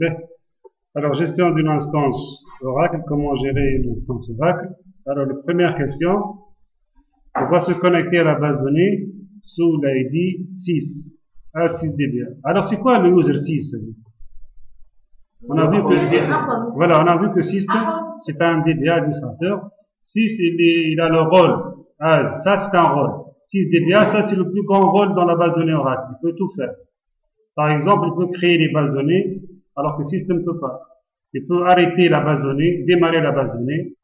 Bien. Alors, gestion d'une instance Oracle, comment gérer une instance Oracle? Alors, la première question, on va se connecter à la base de données sous l'ID 6, A6DBA. Alors, c'est quoi le user 6? On a vu que, voilà, on a vu que 6, c'est un DBA administrateur. 6, il a le rôle. Ah, ça, c'est un rôle. 6 DBA, ça, c'est le plus grand rôle dans la base de données Oracle. Il peut tout faire. Par exemple, il peut créer les bases de données, alors que 6 ne peut pas. Il peut arrêter la base de données, démarrer la base de données.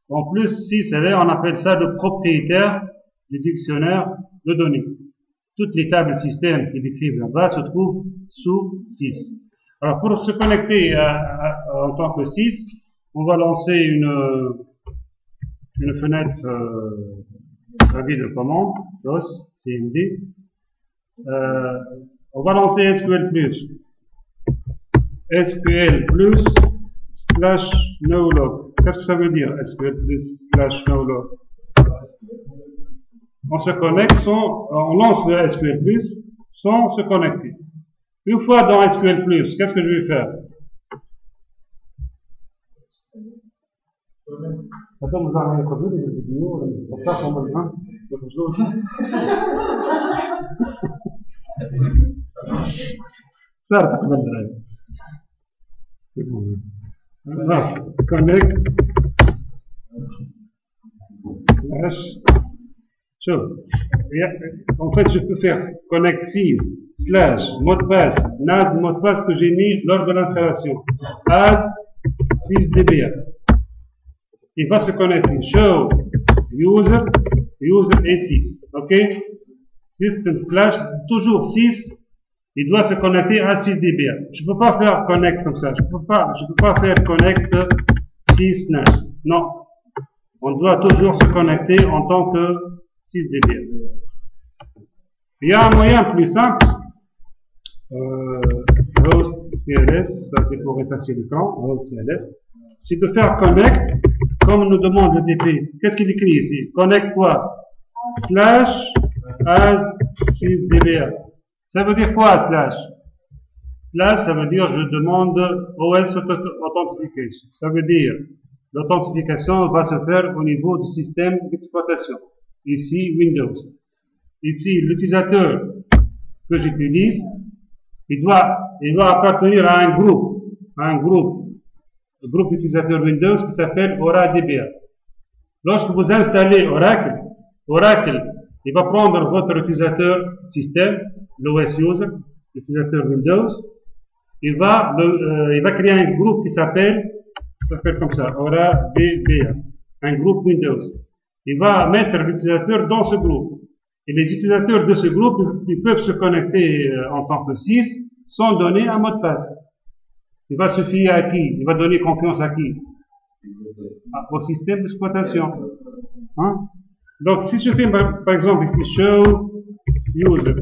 En plus, 6, on appelle ça le propriétaire du dictionnaire de données. Toutes les tables système qui décrivent là-bas se trouvent sous 6. Alors, pour se connecter en tant que 6, on va lancer une fenêtre avis de commande, DOS, CMD. On va lancer SQL+. SQL+ / nolog. Qu'est-ce que ça veut dire, SQL+ / nolog? On se connecte on lance le SQL+, sans se connecter. Une fois dans SQL+, qu'est-ce que je vais faire? Attends, vous avez introduit les vidéos, pour ça qu'on va le ça, connect en fait, je peux faire connect 6 / mot de passe, nav mot de passe que j'ai mis lors de l'installation, as 6dba. Il va se connecter, show user et 6, ok? System / toujours 6, il doit se connecter à 6dba. Je peux pas faire connect comme ça, je peux pas faire connect 6 nav. Non. On doit toujours se connecter en tant que 6dba. Il y a un moyen plus simple, host CLS, ça c'est pour effacer l'écran, host CLS, c'est de faire connect, comme nous demande le DP. Qu'est-ce qu'il écrit ici? Connect quoi? / as 6dba. Ça veut dire quoi, slash? Slash, ça veut dire je demande OS Authentication. Ça veut dire l'authentification va se faire au niveau du système d'exploitation. Ici, Windows. Ici, l'utilisateur que j'utilise, il doit appartenir à un groupe d'utilisateurs Windows qui s'appelle AuraDBA. Lorsque vous installez Oracle, il va prendre votre utilisateur système, l'OS user, l'utilisateur Windows, il va créer un groupe qui s'appelle comme ça, AuraDBA, un groupe Windows. Il va mettre l'utilisateur dans ce groupe. Et les utilisateurs de ce groupe, ils peuvent se connecter en tant que 6 sans donner un mot de passe. Il va se fier à qui? Il va donner confiance à qui? Au système d'exploitation. Hein? Donc, si je fais, par exemple, ici, show user,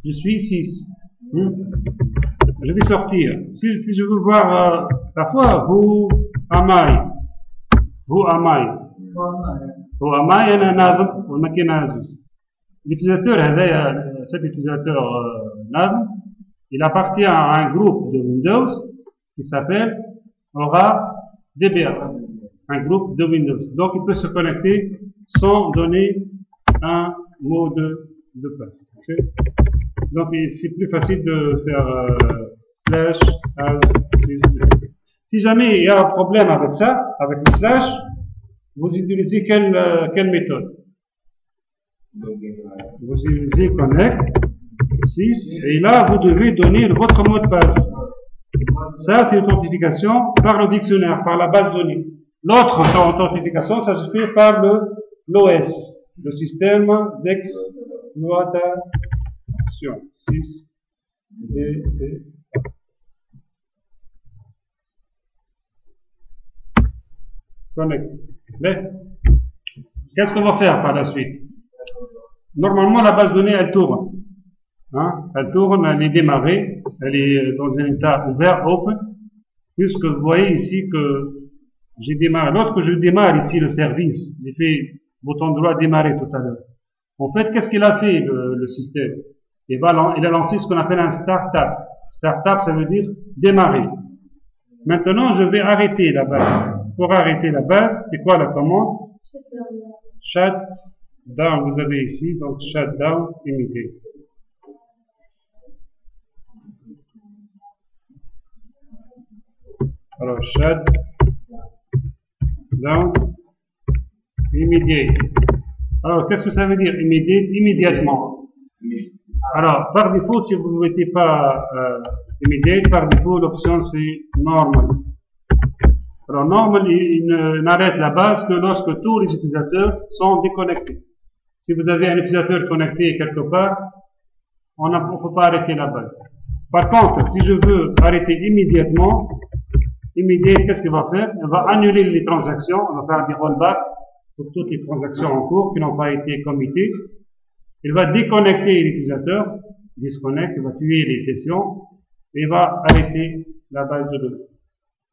je suis 6. Je vais sortir. Si je veux voir la fois, who am I? أنا ناظم والماكينة زوز. L'utilisateur, cet utilisateur ناظم, il appartient à un groupe de Windows qui s'appelle AuraDBA, un groupe de Windows. Donc, il peut se connecter sans donner un mot de passe. Okay? Donc, c'est plus facile de faire / as 6dba. Si jamais il y a un problème avec ça, avec le slash, vous utilisez quelle méthode? Vous utilisez connect 6 et là vous devez donner votre mot de passe. Ça c'est l'authentification par le dictionnaire, par la base de données. L'autre authentification, ça se fait par l'OS, le système d'exploitation 6dba. Connect. Mais, qu'est-ce qu'on va faire par la suite? Normalement, la base de données, elle tourne. Hein? Elle tourne, elle est démarrée, elle est dans un état ouvert, open, puisque vous voyez ici que j'ai démarré. Lorsque je démarre ici le service, j'ai fait bouton droit démarrer tout à l'heure. En fait, qu'est-ce qu'il a fait, le système? Il a lancé ce qu'on appelle un startup. Startup, ça veut dire démarrer. Maintenant, je vais arrêter la base. Pour arrêter la base, c'est quoi la commande? Shut down, vous avez ici, donc shut down immediate. Alors, shut down immediate. Alors, qu'est-ce que ça veut dire immediate? Immédiatement. Alors, par défaut, si vous ne mettez pas immediate, par défaut, l'option c'est normal. Alors, normal, il n'arrête la base que lorsque tous les utilisateurs sont déconnectés. Si vous avez un utilisateur connecté quelque part, on ne peut pas arrêter la base. Par contre, si je veux arrêter immédiatement, immediate, qu'est-ce qu'il va faire? Il va annuler les transactions, on va faire des rollbacks pour toutes les transactions en cours qui n'ont pas été committées. Il va déconnecter l'utilisateur, disconnect, il va tuer les sessions, et il va arrêter la base de données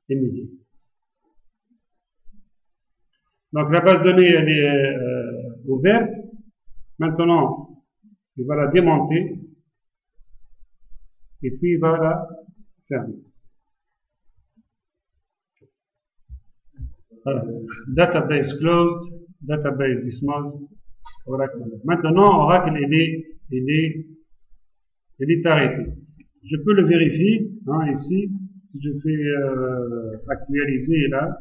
immédiate. Donc la base de données, elle est ouverte. Maintenant, il va la démonter, et puis il va la fermer. Voilà. Database closed, database dismissed, Oracle. Maintenant, Oracle, il est arrêté. Je peux le vérifier, hein, ici, si je fais actualiser là.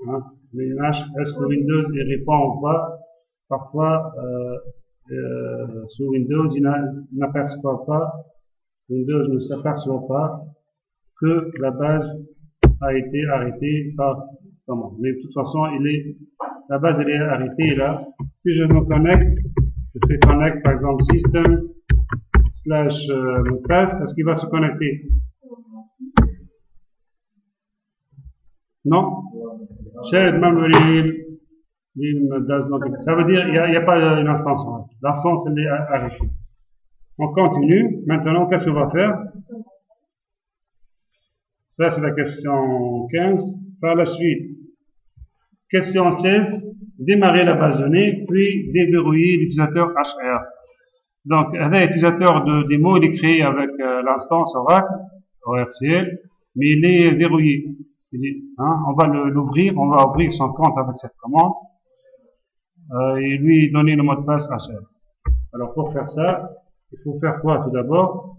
Hein, est-ce que Windows il répond ou pas? Parfois, sur Windows, il n'aperçoit pas, Windows ne s'aperçoit pas que la base a été arrêtée par comment. Mais de toute façon, la base elle est arrêtée là. Si je me connecte, je fais connect par exemple system slash mot de passe, est-ce qu'il va se connecter? Non? Shared memory does not exist. Ça veut dire il n'y a pas une instance. L'instance elle est arrêtée. On continue. Maintenant, qu'est-ce qu'on va faire? Ça, c'est la question 15. Par la suite, question 16, démarrer la base de données, puis déverrouiller l'utilisateur HR. Donc, l'utilisateur de démo, il est créé avec l'instance Oracle, ORCL, mais il est verrouillé. On va l'ouvrir, on va ouvrir son compte avec cette commande, et lui donner le mot de passe HR. Alors, pour faire ça, il faut faire quoi tout d'abord?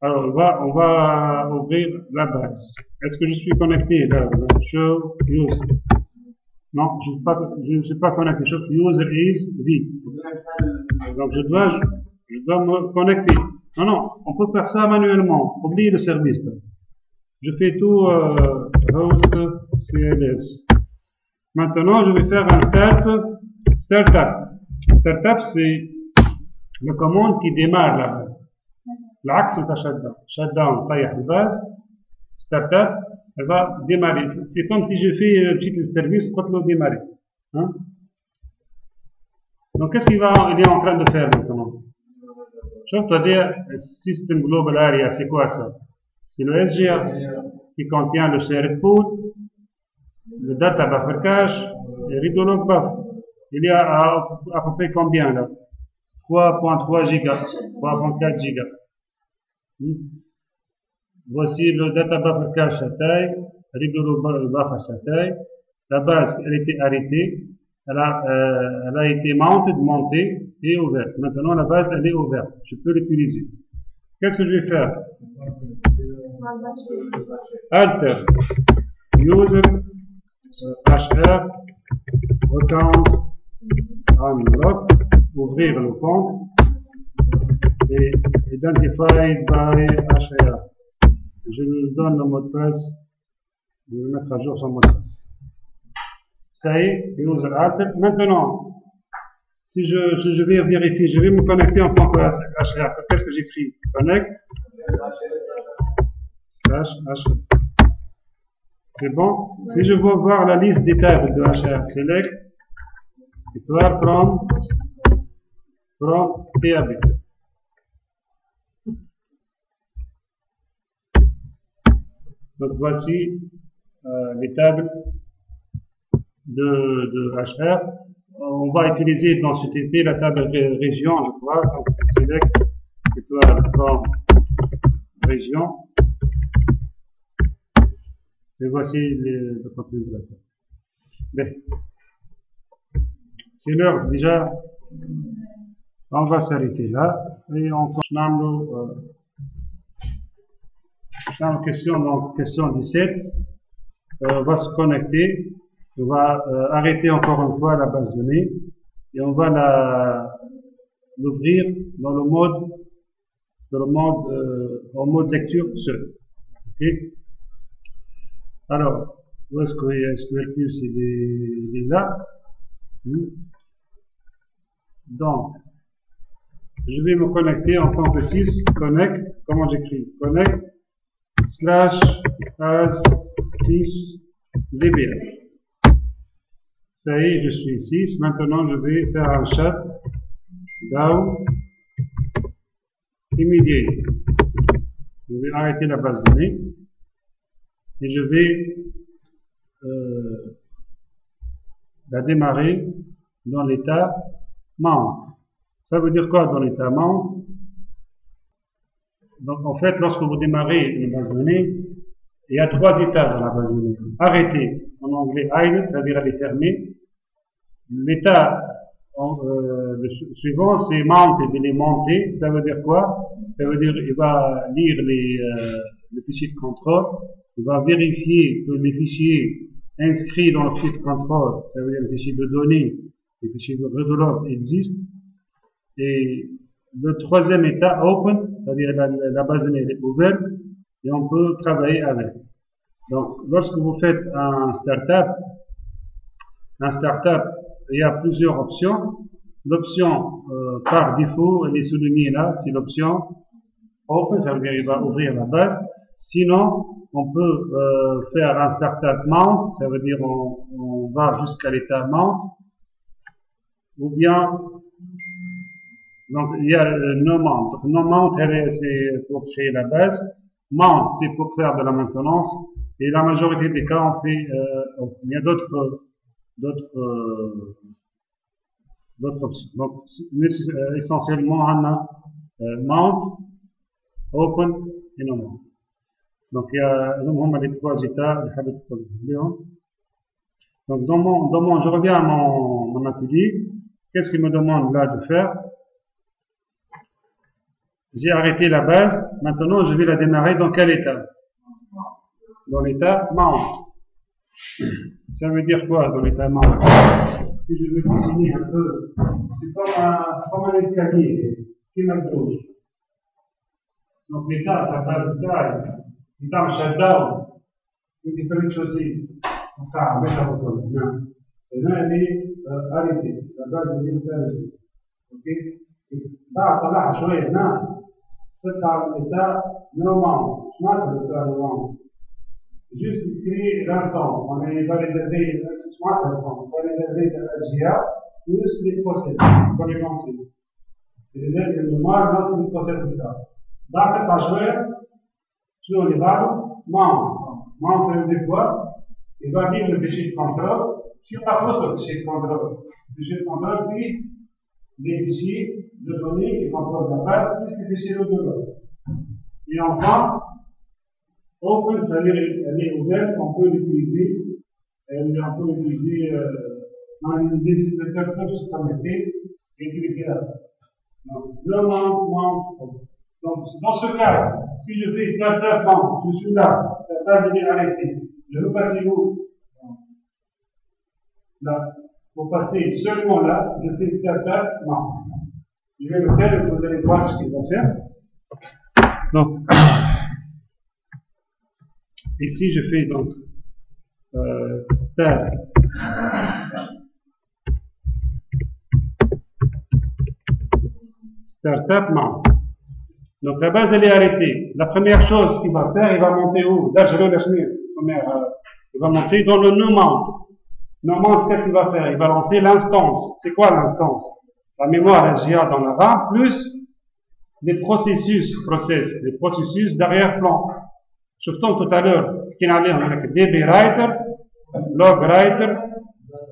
Alors, on va ouvrir la base. Est-ce que je suis connecté là? Show user. Non, je ne suis pas connecté. Show user is vide. Donc, je dois me connecter. Non, on peut faire ça manuellement. Oubliez le service. Là. Je fais tout host CLS. Maintenant, je vais faire un startup. Startup, c'est la commande qui démarre la base. L'axe c'est un shutdown. Shutdown, taille de base. Startup, elle va démarrer. C'est comme si je fais un petit service pour le démarrer. Hein? Donc, qu'est-ce qu'il est en train de faire maintenant? C'est-à-dire, System Global Area, c'est quoi ça? C'est le SGA qui contient le shared pool, le data buffer cache et read log buffer. Il y a à peu près combien là? 3.3 gigas, 3.4 gigas. Voici le data buffer cache à taille, read log buffer à taille. La base, elle était arrêtée, elle a été montée et ouverte. Maintenant, la base, elle est ouverte. Je peux l'utiliser. Qu'est-ce que je vais faire? Alter, user, HR, account, unlock, ouvrir le compte, et identified by HR. Je lui donne le mot de passe, je vais mettre à jour son mot de passe. Ça y est, user alter. Maintenant, si je vais vérifier, je vais me connecter en tant que HR. Qu'est-ce que j'écris? Connect /HR. C'est bon? Si je veux voir la liste des tables de HR, select étoile from TAB. Donc voici les tables de HR. on va utiliser dans ce TP la table région, je crois. Donc, select étoile comme région. Et voici le contenu de la table. Bien. C'est l'heure déjà. On va s'arrêter là. Et on continue. Question 17. On va se connecter. On va arrêter encore une fois la base de données. Et on va l'ouvrir dans le mode en mode lecture seul. Ok? Alors, où est-ce que SQL Plus il est là? Donc, je vais me connecter en tant que 6, connect, comment j'écris? Connect / as 6 dbl. Ça y est, je suis ici. Maintenant, je vais faire un shut down immediate. Je vais arrêter la base de données et je vais la démarrer dans l'état mount. Ça veut dire quoi dans l'état mount? Donc en fait, lorsque vous démarrez une base de données, il y a 3 états dans la base de données. Arrêter, en anglais idle, c'est-à-dire elle est fermée. L'état suivant, c'est mount, il est monté. Ça veut dire quoi? Ça veut dire il va lire le fichier de contrôle, il va vérifier que les fichiers inscrits dans le fichier de contrôle, ça veut dire les fichiers de données, les fichiers de reload existent. Et le troisième état, open, c'est-à-dire la base de données est ouverte et on peut travailler avec. Donc, lorsque vous faites un startup, il y a plusieurs options. L'option par défaut, elle est soulignée là, c'est l'option open, ça veut dire qu'il va ouvrir la base. Sinon, on peut faire un startup mount, ça veut dire on va jusqu'à l'état mount, ou bien donc il y a no mount. Donc no mount, c'est pour créer la base. Mount, c'est pour faire de la maintenance. Et la majorité des cas, on fait, il y a d'autres options. Donc, essentiellement, on a mount, open et no mount. Donc, il y a les 3 états. Donc, je reviens à mon atelier. Qu'est-ce qu'il me demande là de faire? J'ai arrêté la base. Maintenant, je vais la démarrer dans quel état? Dans l'état mount. Ça veut dire quoi dans l'état mount? Si je veux dessiner un peu, c'est comme un escalier qui m'approche. Donc l'état, la base de taille, l'état shutdown, c'est différentes choses. Enfin, mettre à votre main. Et là, elle est arrêtée. La base est arrêtée. Ok? بعد طلعها شوية هنا تطلع l'état normal. Je marque l'état normal. Juste créer l'instance. On va réserver l'instance. On va réserver la SGA plus les process. On va les lancer. réserve le mémoire, lancer le process d'état. بعد تطلع شوية شنو اللي بعده؟ mount ça veut dire quoi? Il va lire le fichier de contrôle. Si on approche le fichier de contrôle, le fichier de contrôle puis les fichiers de données qui composent la base plus les fichiers de données. Et enfin, open, c'est-à-dire elle est ouverte, on peut l'utiliser dans les utilisateurs peuvent se connecter et utiliser la base. Donc, le mount. Donc, dans ce cas, si je fais startup mount, je suis là, la base est arrêtée. Je veux passer où? Là. Pour passer seulement là, je fais startup mount. Je vais le faire et vous allez voir ce qu'il va faire. Donc, ici je fais donc startup mount. Donc la base elle est arrêtée. La première chose qu'il va faire, il va monter où? Là, il va monter dans le no mount. No mount, qu'est-ce qu'il va faire? Il va lancer l'instance. C'est quoi l'instance? La mémoire SGA dans la RAM plus les processus d'arrière-plan. Surtout tout à l'heure, qu'on a avec DB Writer, Log Writer,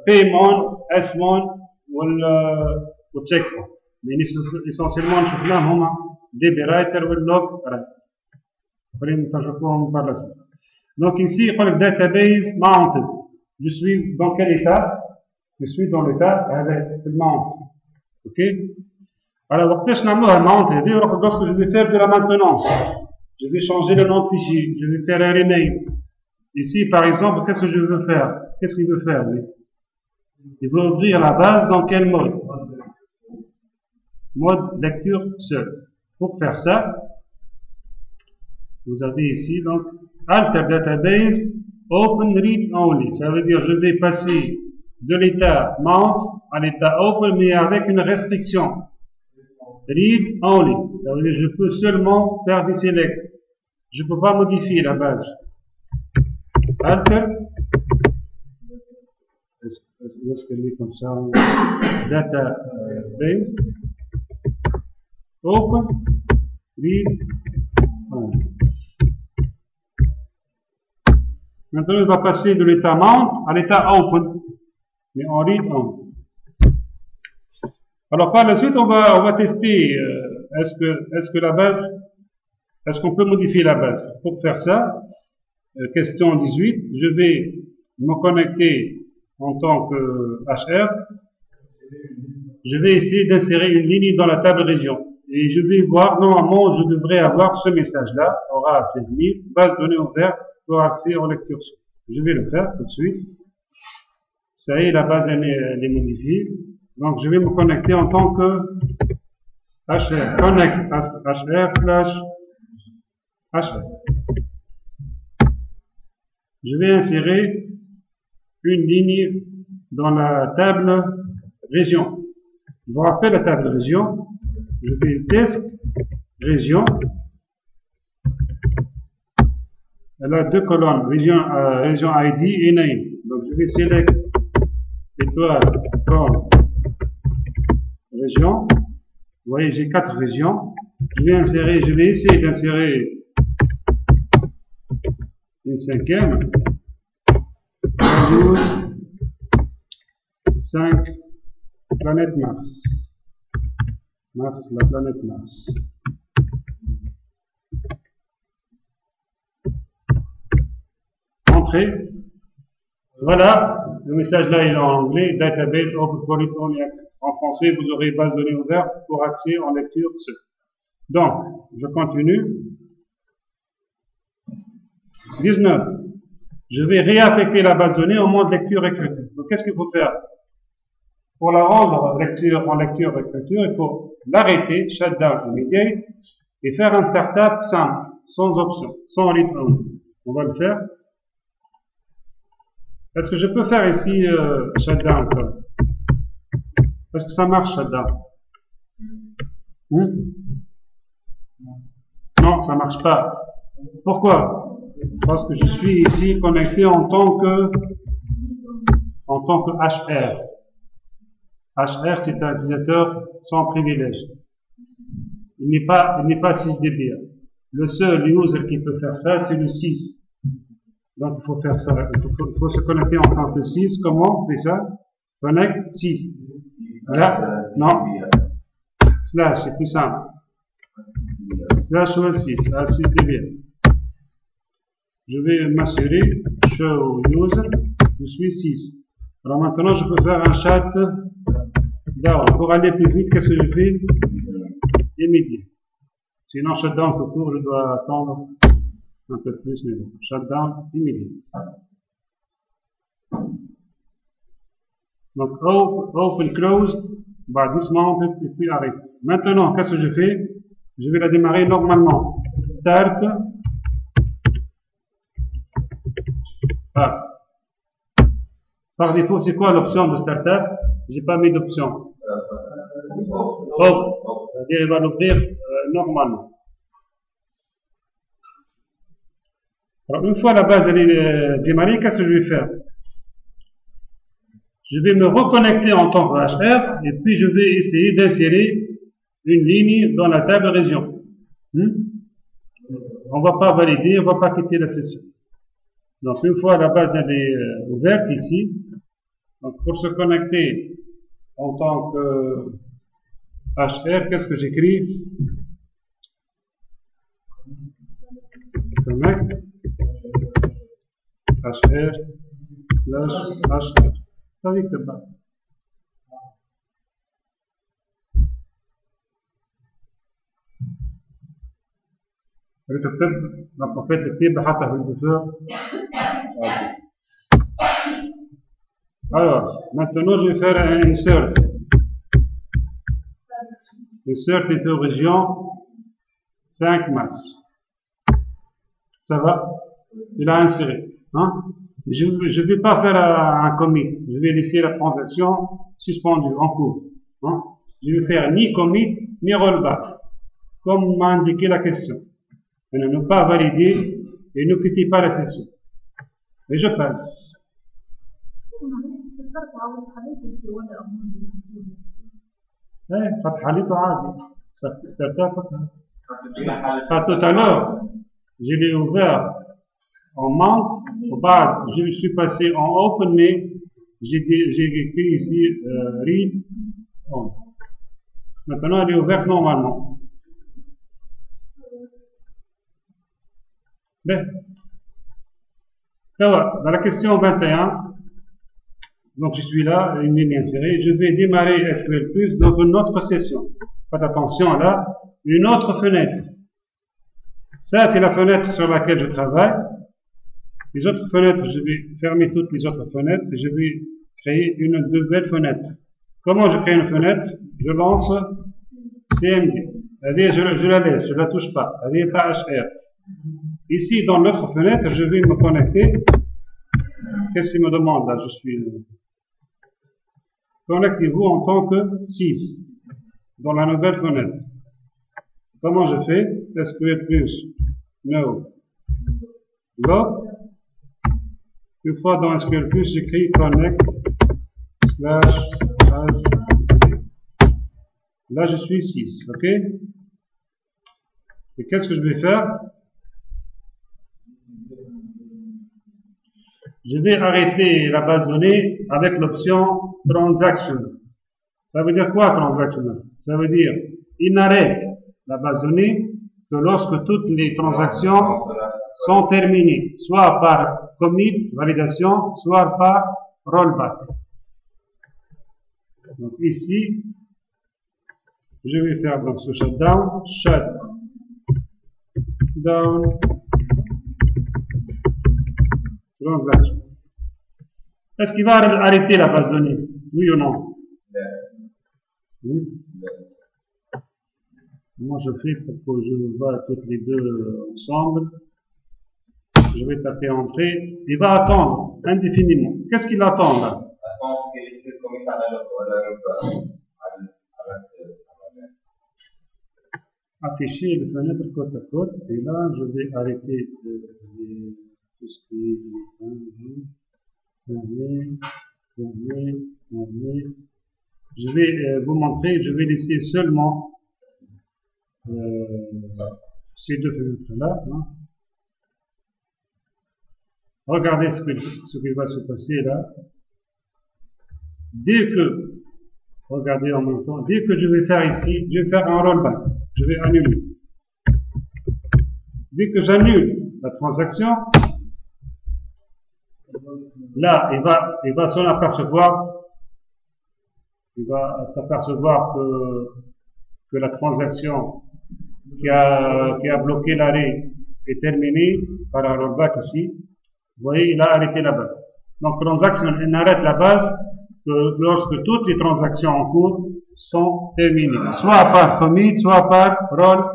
PMon, SMon والتشيك بوينت. Mais essentiellement نشوفناهم هما DB writer والlog writer. خلينا نشوفوهم par la suite. Donc ici يقول لك database mounted. Je suis dans quel état? Je suis dans l'état avec le mount. Ok? Alors وقتاش نعملوها mount هذه؟ lorsque je vais faire de la maintenance. Je vais changer le nom de fichier. Je vais faire un rename. Ici par exemple, qu'est-ce que je veux faire? Qu'est-ce qu'il veut faire lui? Il veut ouvrir la base dans quel mode? Mode lecture seul. Pour faire ça, vous avez ici donc alter database open read only. Ça veut dire je vais passer de l'état mount à l'état open mais avec une restriction. Read only. Ça veut dire je peux seulement faire des selects. Je ne peux pas modifier la base. Alter. Est-ce qu'elle est comme ça? Database. Open. Read only. Maintenant, il va passer de l'état mount à l'état open. Mais en read only. Alors, par la suite, on va tester, est-ce que la base, est-ce qu'on peut modifier la base? Pour faire ça, question 18, je vais me connecter en tant que HR. Je vais essayer d'insérer une ligne dans la table région. Et je vais voir, normalement, je devrais avoir ce message-là, aura 16 000, base donnée ouverte pour accès en lecture. Je vais le faire tout de suite. Ça y est, la base elle est modifiée. Donc, je vais me connecter en tant que HR. Connect HR/HR. Je vais insérer une ligne dans la table région. Je vous rappelle la table région. Je vais desk région. Elle a deux colonnes, région ID et name. Donc je vais select étoile colonne région. Vous voyez, j'ai 4 régions. Je vais essayer d'insérer une cinquième. Use 5 planète Mars. Mars, la planète Mars. Entrée. Voilà, le message là il est en anglais, database open for read only access. En français, vous aurez base de données ouverte pour accès en lecture seul. Donc, je continue. 19. Je vais réaffecter la base de données au mode lecture-écriture. Donc, qu'est-ce qu'il faut faire? Pour la rendre en lecture-écriture, il faut l'arrêter, shutdown immediate, et faire un startup simple, sans option, sans read only. On va le faire. Est-ce que je peux faire ici shutdown? Est-ce que ça marche shutdown? Non, ça marche pas. Pourquoi? Parce que je suis ici connecté en tant que HR. HR, c'est un utilisateur sans privilège. Il n'est pas 6dB. Le seul user qui peut faire ça, c'est le 6. Donc, il faut faire ça. Il faut se connecter en tant que 6. Comment on fait ça? Connect 6. Là, non. Slash, c'est plus simple. Slash ou 6, à 6dB. Je vais m'assurer, show user, je suis 6. Alors maintenant, je peux faire un chat down. Pour aller plus vite, qu'est-ce que je fais? Immédiat. Sinon, shutdown tout court, je dois attendre un peu plus, mais bon. Shutdown immédiat. Donc, open, close, dismounted, et puis arrête. Maintenant, qu'est-ce que je fais? Je vais la démarrer normalement. Start. Par défaut, c'est quoi l'option de startup? J'ai pas mis d'option. C'est-à-dire, il va l'ouvrir normalement. Alors, une fois la base elle est démarrée, qu'est-ce que je vais faire? Je vais me reconnecter en tant que HR et puis je vais essayer d'insérer une ligne dans la table région. On va pas valider, on va pas quitter la session. Donc, une fois la base elle est ouverte ici, donc pour se connecter en tant que HR, qu'est-ce que j'écris? Connect HR / HR. Ça veut dire que donc en fait الكتاب حتى في الدفاع. Alors, maintenant je vais faire un insert. Insert est au région 5 mars. Ça va? Il a inséré. Hein? Je ne vais pas faire un commit. Je vais laisser la transaction suspendue en cours. Hein? Je vais faire ni commit ni rollback, comme m'a indiqué la question. Ne pas valider et ne quittez pas la session. Et je passe. Tout à l'heure, je l'ai ouvert en mount, au bas, je suis passé en open, mais j'ai écrit ici read on. Maintenant, elle est ouverte normalement. Bien. Dans la question 21, donc je suis là, une ligne insérée, je vais démarrer SQL Plus dans une autre session. Faites attention là, une autre fenêtre. Ça, c'est la fenêtre sur laquelle je travaille. Les autres fenêtres, je vais fermer toutes les autres fenêtres et je vais créer une nouvelle fenêtre. Comment je crée une fenêtre? Je lance CMD. Je la laisse, je la touche pas. Elle n'est pas HR. Ici, dans l'autre fenêtre, je vais me connecter. Qu'est-ce qu'il me demande là? Je suis. Connectez-vous en tant que 6 dans la nouvelle fenêtre. Comment je fais? SQL plus no log. Une fois dans SQL plus, j'écris connect / as. Là, je suis 6, ok? Et qu'est-ce que je vais faire? Je vais arrêter la base de données avec l'option transaction. Ça veut dire quoi transactional? Ça veut dire, il n'arrête la base de données que lorsque toutes les transactions sont terminées, soit par commit, validation, soit par rollback. Donc ici, je vais faire donc ce shutdown, transaction. Est-ce qu'il va arrêter la base de données? Oui ou non? Oui. Moi je fais pour que je vois toutes les deux ensemble. Je vais taper entrée. Il va attendre indéfiniment. Qu'est-ce qu'il attend là? Afficher les fenêtres côte à côte. Et là, je vais arrêter tout ce qui est fermé. Je vais vous montrer, je vais laisser seulement ces deux fenêtres-là. Hein. Regardez ce qui va se passer là. Dès que, regardez en même temps, dès que je vais faire ici, je vais faire un rollback. Je vais annuler. Dès que j'annule la transaction, là, il va s'en apercevoir. Il va s'apercevoir que la transaction qui a bloqué l'arrêt est terminée par un rollback ici. Vous voyez, il a arrêté la base. Donc, transaction, il n'arrête la base que lorsque toutes les transactions en cours sont terminées. Soit par commit, soit par rollback.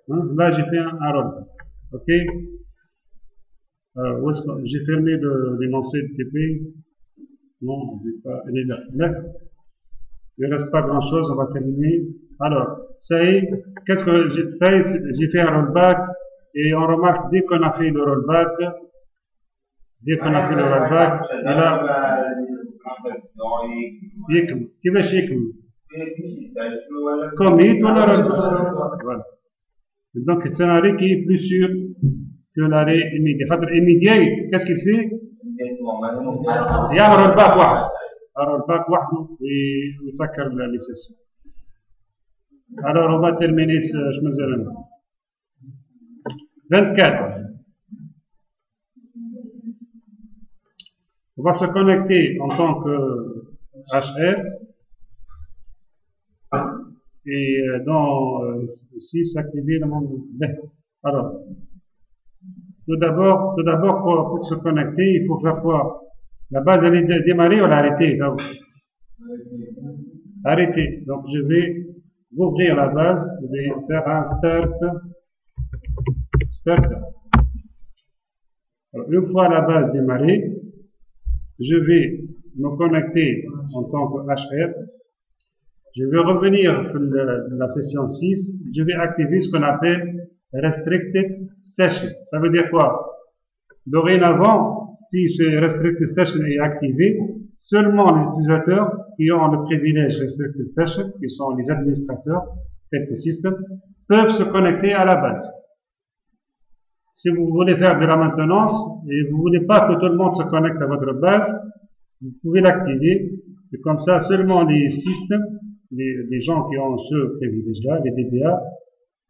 Hein? Là, j'ai fait un rollback. OK? Où est-ce que j'ai fermé l'énoncé de TP? Non, elle est là. Bref, il ne reste pas grand-chose, on va terminer. Alors, ça y est, qu'est-ce que j'ai fait un rollback et on remarque dès qu'on a fait le rollback, il a كيفاش يكمل commit ولا rollback. Voilà. Donc c'est un arrêt qui est plus sûr que l'arrêt immédiat. خاطر immédiat, qu'est-ce qu'il fait? Il y a un rollback واحد. alors le bac وحده ويسكر les sessions. Alors on va terminer ce je me disais 24. On va se connecter en tant que HR et dans ici s'activer le monde. Alors, tout d'abord pour se connecter, il faut faire quoi? La base elle est démarrée ou l'arrêter? Arrêter. Donc je vais ouvrir la base, je vais faire un start. Alors, une fois la base démarrée, je vais me connecter en tant que HR. Je vais revenir sur la session 6. Je vais activer ce qu'on appelle Restricted Session. Ça veut dire quoi? Dorénavant, si ce Restricted Session est activé, seulement les utilisateurs qui ont le privilège Restricted Session, qui sont les administrateurs, tels que système, peuvent se connecter à la base. Si vous voulez faire de la maintenance et vous voulez pas que tout le monde se connecte à votre base, vous pouvez l'activer. Et comme ça, seulement les systèmes, les gens qui ont ce privilège-là, les DBA,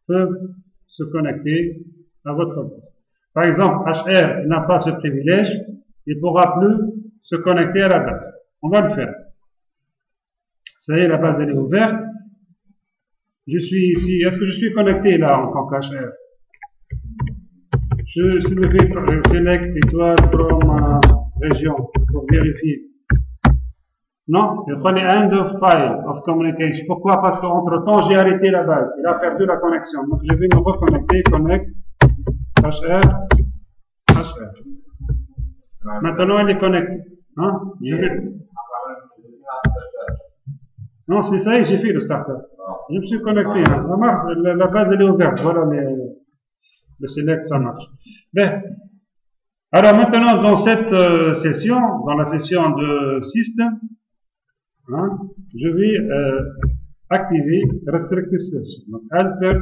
peuvent se connecter à votre base. Par exemple, HR n'a pas ce privilège, il ne pourra plus se connecter à la base. On va le faire. Ça y est, la base elle est ouverte. Je suis ici. Est-ce que je suis connecté là en tant qu'HR? Je vais select étoile from région pour vérifier. Non, il prenait end of file of communication. Pourquoi? Parce qu'entre temps, j'ai arrêté la base. Il a perdu la connexion. Donc, je vais me reconnecter, connect, HR. Maintenant, elle est connectée. Hein? Non, c'est ça, j'ai fait le starter. Je me suis connecté. Hein. Ça marche, la base, elle est ouverte. Voilà le select, ça marche. Bien. Alors maintenant, dans cette session, dans la session de système, hein, je vais activer Restricted Session. Donc, Alter,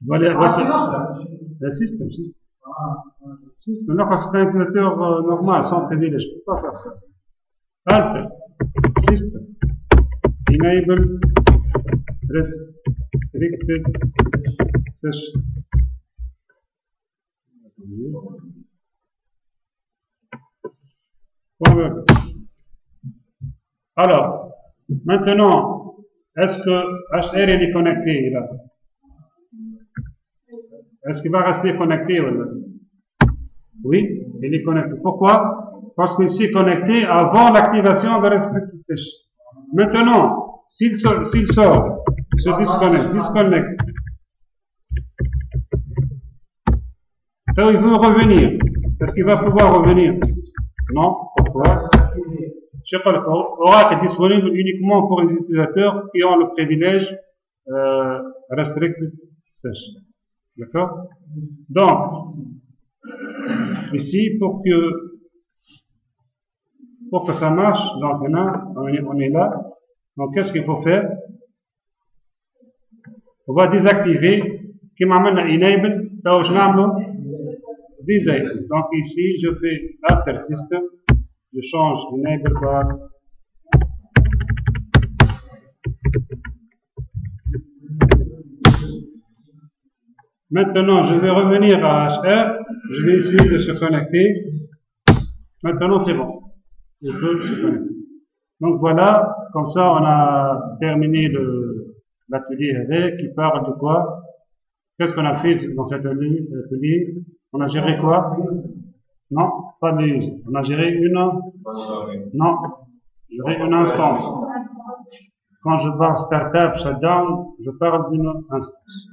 voilà, le système. Non, parce que c'est un utilisateur normal, sans privilège, je ne peux pas faire ça. Alter, system, enable, restricted session. Alors, maintenant, est-ce que HR est connecté là? Est-ce qu'il va rester connecté ou là? Oui, il est connecté. Pourquoi? Parce qu'il s'est connecté avant l'activation de Restricted Session. Maintenant, s'il sort, se disconnecte. Donc, il veut revenir. Est-ce qu'il va pouvoir revenir? Non. Pourquoi? Oracle est disponible uniquement pour les utilisateurs qui ont le privilège Restricted Session. D'accord? Donc, ici, pour que ça marche, donc on est là. Donc, qu'est-ce qu'il faut faire? On va désactiver. Qui m'amène à enable, là où je n'amène disable. Donc, ici, je fais Alter System. Je change enable par maintenant je vais revenir à HR, je vais essayer de se connecter. Maintenant c'est bon, je peux se connecter. Donc voilà, comme ça on a terminé l'atelier avec qui parle de quoi? Qu'est-ce qu'on a fait dans cet atelier? On a géré quoi? Non, pas de use. On a géré une instance. Quand je parle startup, shutdown, je parle d'une instance.